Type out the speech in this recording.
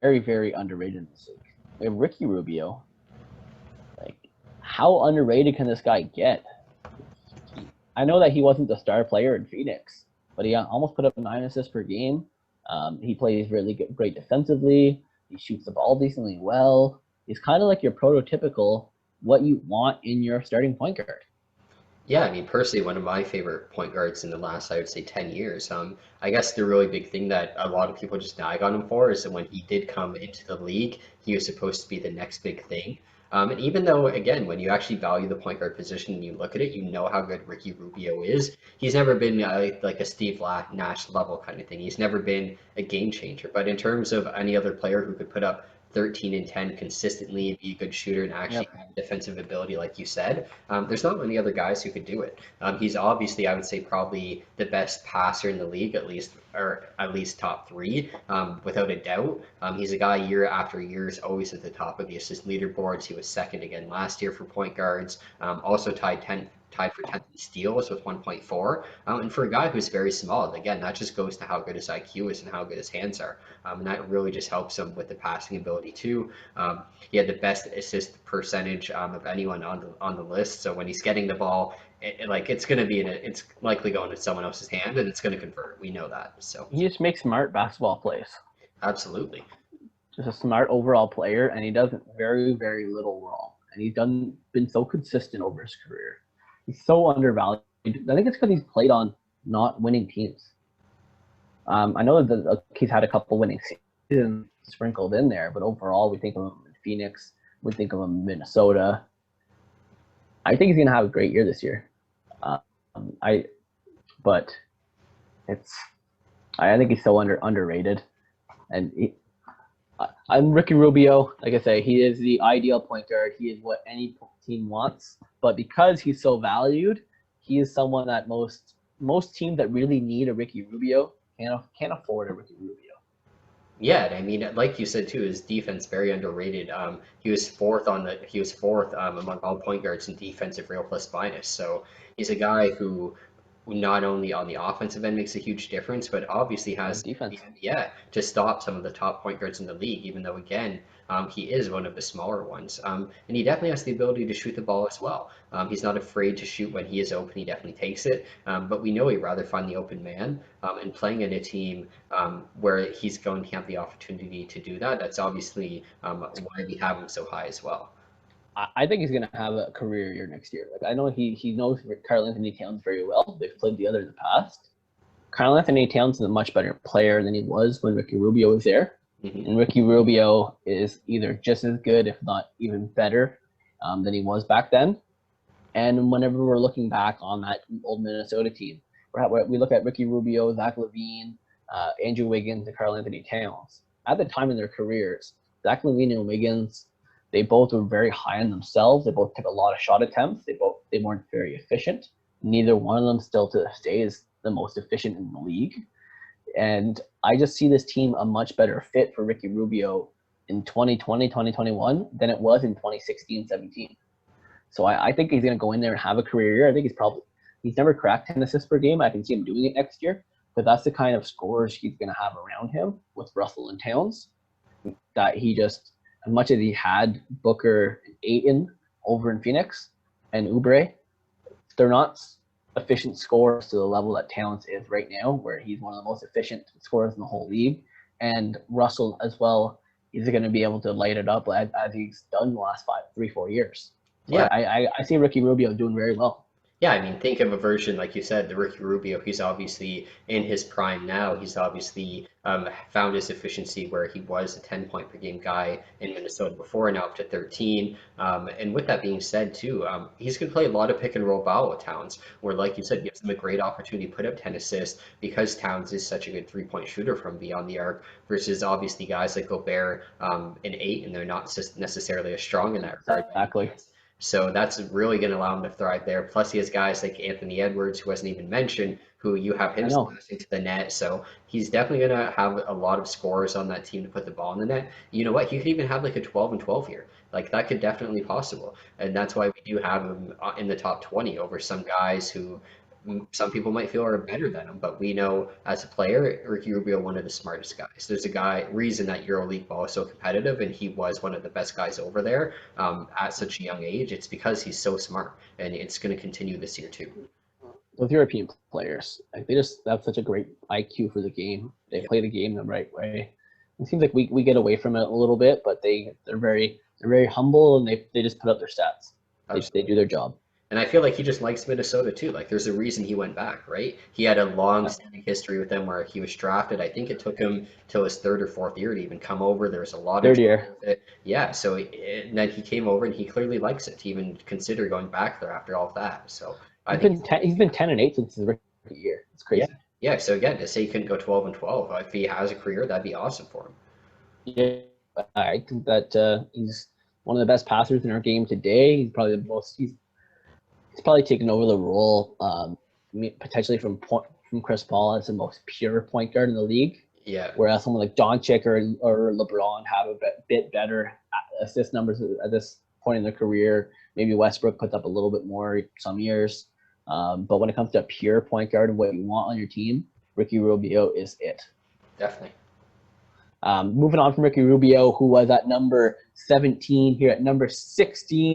very, very underrated in this league. We have Ricky Rubio. Like, how underrated can this guy get? I know that he wasn't the star player in Phoenix, but he almost put up 9 assists per game. He plays really great defensively. He shoots the ball decently well. He's kind of like your prototypical what you want in your starting point guard. Yeah, I mean, personally, one of my favorite point guards in the last, I would say, 10 years. I guess the really big thing that a lot of people just nag on him for is that when he did come into the league, he was supposed to be the next big thing. And even though, again, when you actually value the point guard position and you look at it, you know how good Ricky Rubio is. He's never been like a Steve Nash level kind of thing. He's never been a game changer. But in terms of any other player who could put up 13 and 10 consistently, be a good shooter, and actually Yep. have defensive ability, like you said, there's not many other guys who could do it. He's obviously, I would say, probably the best passer in the league, at least, or at least top three, without a doubt. He's a guy year after year is always at the top of the assist leaderboards. He was second again last year for point guards. Also tied for 10th in steals with 1.4. And for a guy who's very small, again, that just goes to how good his IQ is and how good his hands are. And that really just helps him with the passing ability too. He had the best assist percentage of anyone on the list. So when he's getting the ball, it's going to be it's likely going to someone else's hand and it's going to convert. We know that. So He just makes smart basketball plays. absolutely. Just a smart overall player, and he does very, very little wrong. And he's been so consistent over his career. He's so undervalued. I think it's because he's played on not winning teams. I know that he's had a couple winning seasons sprinkled in there, but overall, we think of him in Phoenix, we think of him in Minnesota. I think he's going to have a great year this year. Um, I, but it's, I think he's so underrated, and I'm Ricky Rubio. Like I say, he is the ideal point guard. He is what any team wants. But because he's so valued, he is someone that most teams that really need a Ricky Rubio can't afford a Ricky Rubio. Yeah, and I mean, like you said too, his defense very underrated. He was fourth among all point guards in defensive real plus minus. So he's a guy who not only on the offensive end makes a huge difference, but obviously has Defense. yeah to stop some of the top point guards in the league. Even though again, he is one of the smaller ones, and he definitely has the ability to shoot the ball as well. He's not afraid to shoot when he is open. He definitely takes it, but we know he'd rather find the open man. And playing in a team where he's going to have the opportunity to do that, that's obviously why we have him so high as well. I think he's going to have a career year next year. Like I know he knows Karl-Anthony Towns very well. They've played together in the past. Karl-Anthony Towns is a much better player than he was when Ricky Rubio was there. Hmm. And Ricky Rubio is either just as good, if not even better, than he was back then. And whenever we're looking back on that old Minnesota team, we look at Ricky Rubio, Zach LaVine, Andrew Wiggins, and Karl-Anthony Towns. At the time in their careers, Zach LaVine and Wiggins, they both were very high on themselves. They both took a lot of shot attempts. They weren't very efficient. Neither one of them still to this day is the most efficient in the league. And I just see this team a much better fit for Ricky Rubio in 2020, 2021 than it was in 2016, 17. So I think he's going to go in there and have a career year. I think he's never cracked 10 assists per game. I can see him doing it next year, but that's the kind of scores he's going to have around him with Russell and Towns. That he just, as much as he had Booker and Ayton over in Phoenix and Oubre, they're not efficient scorers to the level that Towns is right now, where he's one of the most efficient scorers in the whole league. And Russell as well, he's going to be able to light it up as he's done the last 3-4 years. So Yeah, I see Ricky Rubio doing very well. yeah, I mean, think of a version like you said, the Ricky Rubio. He's obviously in his prime now. He's obviously found his efficiency where he was a 10 point per game guy in Minnesota before, now up to 13. And with that being said, too, he's going to play a lot of pick and roll ball with Towns, where, like you said, gives him a great opportunity to put up 10 assists because Towns is such a good 3 point shooter from beyond the arc versus obviously guys like Gobert and eight, and they're not necessarily as strong in that regard by any Exactly. means. So that's really going to allow him to thrive there. Plus, he has guys like Anthony Edwards, who wasn't even mentioned, who you have him I know. slashing to the net. So he's definitely going to have a lot of scorers on that team to put the ball in the net. You know what? He could even have like a 12 and 12 here. Like that could definitely be possible. And that's why we do have him in the top 20 over some guys who some people might feel are better than him, but we know as a player, Ricky Rubio, one of the smartest guys. There's a reason that EuroLeague ball is so competitive, and he was one of the best guys over there at such a young age. It's because he's so smart, and it's going to continue this year too. With European players, like they just have such a great IQ for the game. They Yeah. play the game the right way. It seems like we get away from it a little bit, but they're very humble, and they just put up their stats. They do Absolutely. their job. And I feel like he just likes Minnesota too. Like there's a reason he went back, right? He had a long Yeah. standing history with them where he was drafted. I think it took him till his third or fourth year to even come over. There was a lot of Third drama year. with it. Yeah, so and then he came over and he clearly likes it to even consider going back there after all of that. So I think He's been 10-8 since his rookie year. It's yeah. crazy. Yeah, so again, to say he couldn't go 12-12, if he has a career, that'd be awesome for him. Yeah, I think that he's one of the best passers in our game today. He's probably the most. He's probably taken over the role, potentially from Chris Paul as the most pure point guard in the league. Yeah. Whereas someone like Doncic or LeBron have a bit better assist numbers at this point in their career. Maybe Westbrook puts up a little bit more some years. But when it comes to a pure point guard and what you want on your team, Ricky Rubio is it. Definitely. Moving on from Ricky Rubio, who was at number 17, here at number 16,